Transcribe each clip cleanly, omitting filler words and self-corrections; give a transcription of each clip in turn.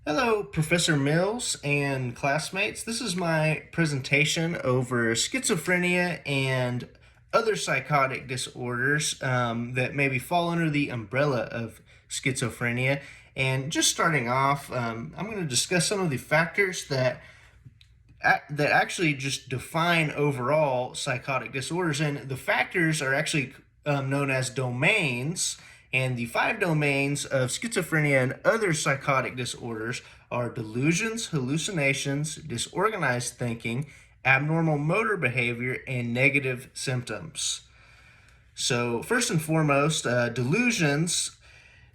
Hello, Professor Mills and classmates. This is my presentation over schizophrenia and other psychotic disorders that maybe fall under the umbrella of schizophrenia. And just starting off, I'm going to discuss some of the factors that actually just define overall psychotic disorders. And the factors are actually known as domains. And the 5 domains of schizophrenia and other psychotic disorders are delusions, hallucinations, disorganized thinking, abnormal motor behavior, and negative symptoms. So, first and foremost, delusions.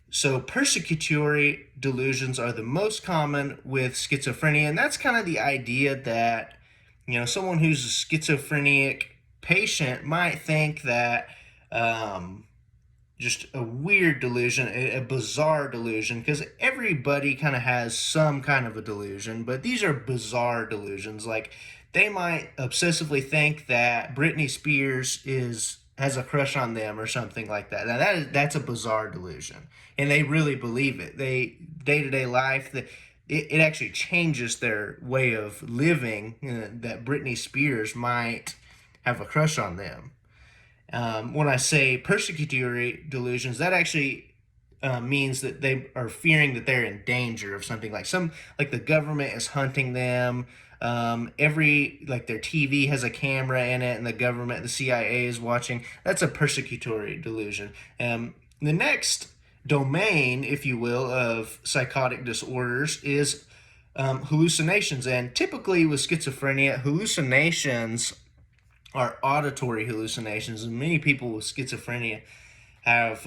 So, persecutory delusions are the most common with schizophrenia, and that's kind of the idea that, someone who's a schizophrenic patient might think that just a weird delusion, a bizarre delusion, because everybody kind of has some kind of a delusion, but these are bizarre delusions. Like they might obsessively think that Britney Spears has a crush on them or something like that. Now that's a bizarre delusion, and they really believe it. They day-to-day life that it actually changes their way of living, that Britney Spears might have a crush on them. When I say persecutory delusions, that actually means that they are fearing that they're in danger of something, like the government is hunting them. Like their TV has a camera in it, and the CIA is watching. That's a persecutory delusion. The next domain, if you will, of psychotic disorders is hallucinations, and typically with schizophrenia, hallucinations are auditory hallucinations, and many people with schizophrenia have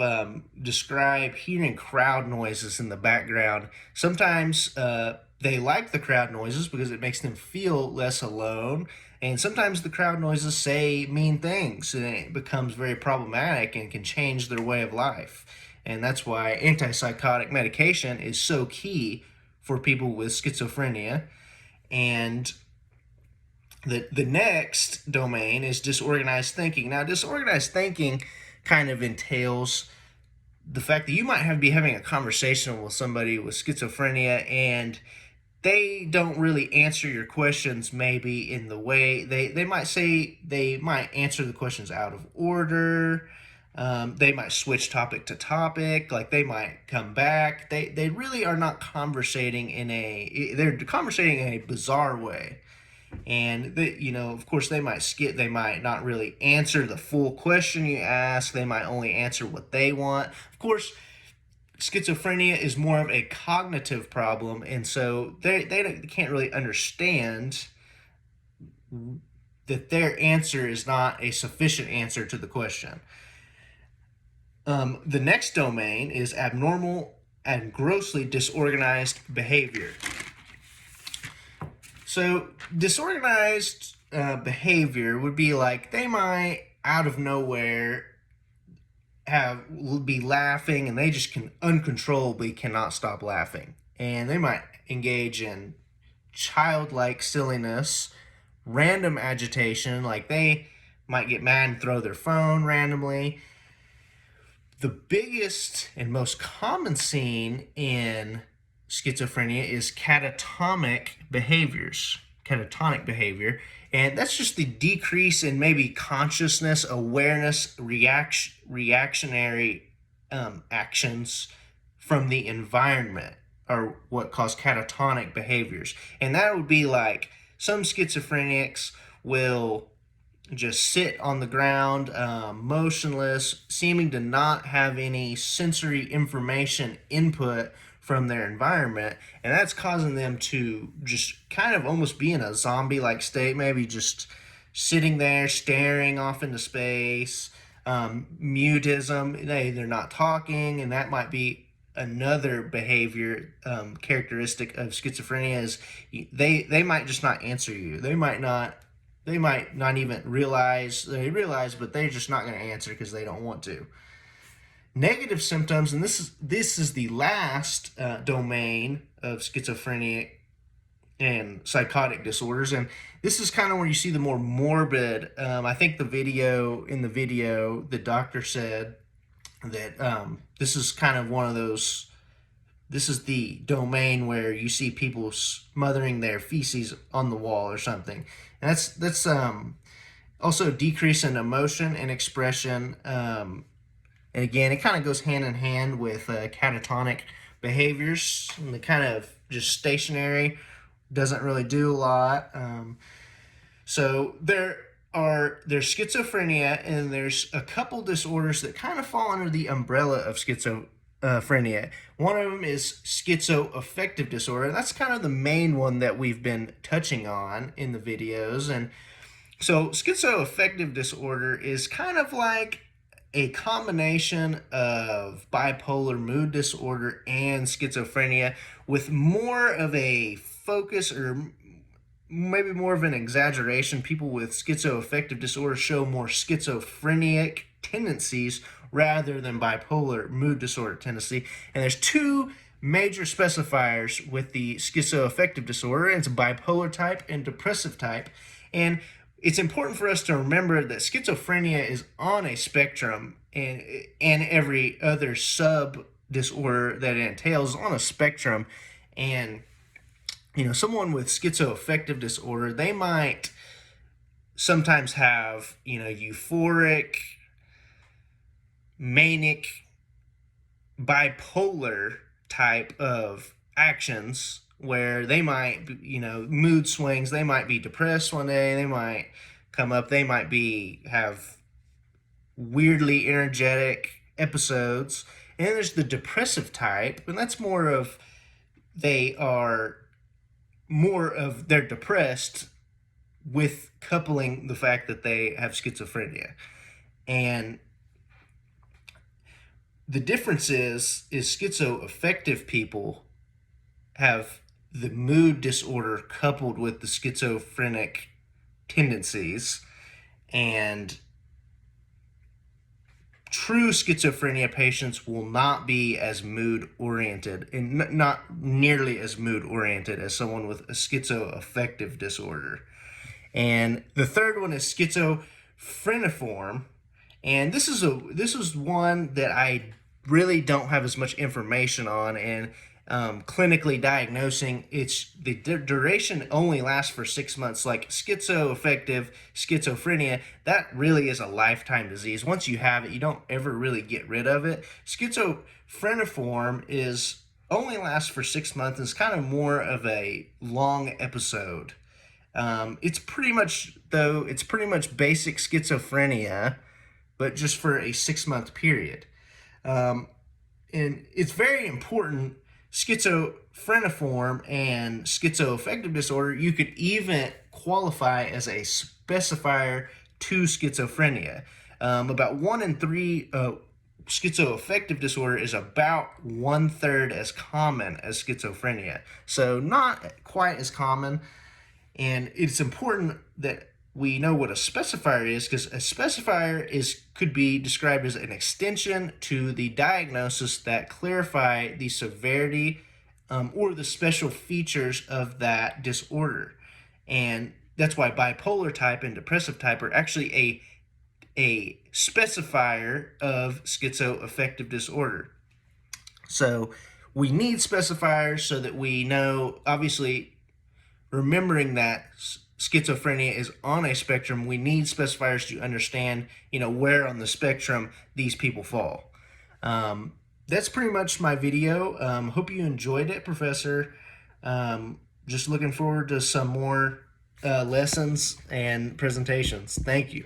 described hearing crowd noises in the background. Sometimes they like the crowd noises because it makes them feel less alone, and sometimes the crowd noises say mean things, and it becomes very problematic and can change their way of life. And that's why antipsychotic medication is so key for people with schizophrenia. And the next domain is disorganized thinking. Now, disorganized thinking kind of entails the fact that you might be having a conversation with somebody with schizophrenia, and they don't really answer your questions maybe in the way they might answer the questions out of order. They might switch topic to topic, like they might come back. They really are not they're conversating in a bizarre way. And of course, they might not really answer the full question you ask. They might only answer what they want. Of course, schizophrenia is more of a cognitive problem, and so they can't really understand that their answer is not a sufficient answer to the question. The next domain is abnormal and grossly disorganized behavior. So disorganized behavior would be like they might out of nowhere be laughing, and they just uncontrollably cannot stop laughing, and they might engage in childlike silliness, random agitation, like they might get mad and throw their phone randomly. The biggest and most common scene in schizophrenia is catatonic behavior, and that's just the decrease in maybe consciousness, awareness, reactionary actions from the environment are what cause catatonic behaviors. And that would be like some schizophrenics will just sit on the ground, motionless, seeming to not have any sensory information input from their environment, and that's causing them to just kind of almost be in a zombie-like state, maybe just sitting there staring off into space. Mutism, they're not talking, and that might be another behavior characteristic of schizophrenia is they might just not answer you. They might not even realize but they're just not going to answer because they don't want to. Negative symptoms, and this is the last domain of schizophrenia and psychotic disorders, and this is kind of where you see the more morbid. I think in the video, the doctor said that this is kind of one of those This is the domain where you see people smothering their feces on the wall or something. And that's also decrease in emotion and expression. And again, it kind of goes hand in hand with catatonic behaviors, and the kind of just stationary, doesn't really do a lot. So there's schizophrenia, and there's a couple disorders that kind of fall under the umbrella of schizophrenia. One of them is schizoaffective disorder. That's kind of the main one that we've been touching on in the videos. And so schizoaffective disorder is kind of like a combination of bipolar mood disorder and schizophrenia, with more of a focus, or maybe more of an exaggeration. People with schizoaffective disorder show more schizophrenic tendencies rather than bipolar mood disorder tendency. And there's two major specifiers with the schizoaffective disorder, and it's bipolar type and depressive type. And it's important for us to remember that schizophrenia is on a spectrum, and every other sub disorder that it entails is on a spectrum. And someone with schizoaffective disorder, they might sometimes have euphoric, manic, bipolar type of actions, where they might, mood swings. They might be depressed one day, they might come up, they might have weirdly energetic episodes. And then there's the depressive type, and that's they're depressed with coupling the fact that they have schizophrenia. And the difference is schizoaffective people have the mood disorder coupled with the schizophrenic tendencies, and true schizophrenia patients will not be as mood oriented, and not nearly as mood oriented as someone with a schizoaffective disorder. And the third one is schizophreniform, and this is one that I really don't have as much information on. And clinically diagnosing, the duration only lasts for 6 months. Like schizoaffective schizophrenia, that really is a lifetime disease. Once you have it, you don't ever really get rid of it. Schizophreniform only lasts for 6 months, and it's kind of more of a long episode. It's pretty much basic schizophrenia, but just for a 6-month period. And it's very important. Schizophreniform and schizoaffective disorder, you could even qualify as a specifier to schizophrenia. About 1 in 3 schizoaffective disorder is about 1/3 as common as schizophrenia, so not quite as common. And it's important that we know what a specifier is, because a specifier could be described as an extension to the diagnosis that clarify the severity or the special features of that disorder. And that's why bipolar type and depressive type are actually a specifier of schizoaffective disorder. So we need specifiers so that we know, obviously, remembering that schizophrenia is on a spectrum, we need specifiers to understand, where on the spectrum these people fall. That's pretty much my video. Hope you enjoyed it, Professor. Just looking forward to some more lessons and presentations. Thank you.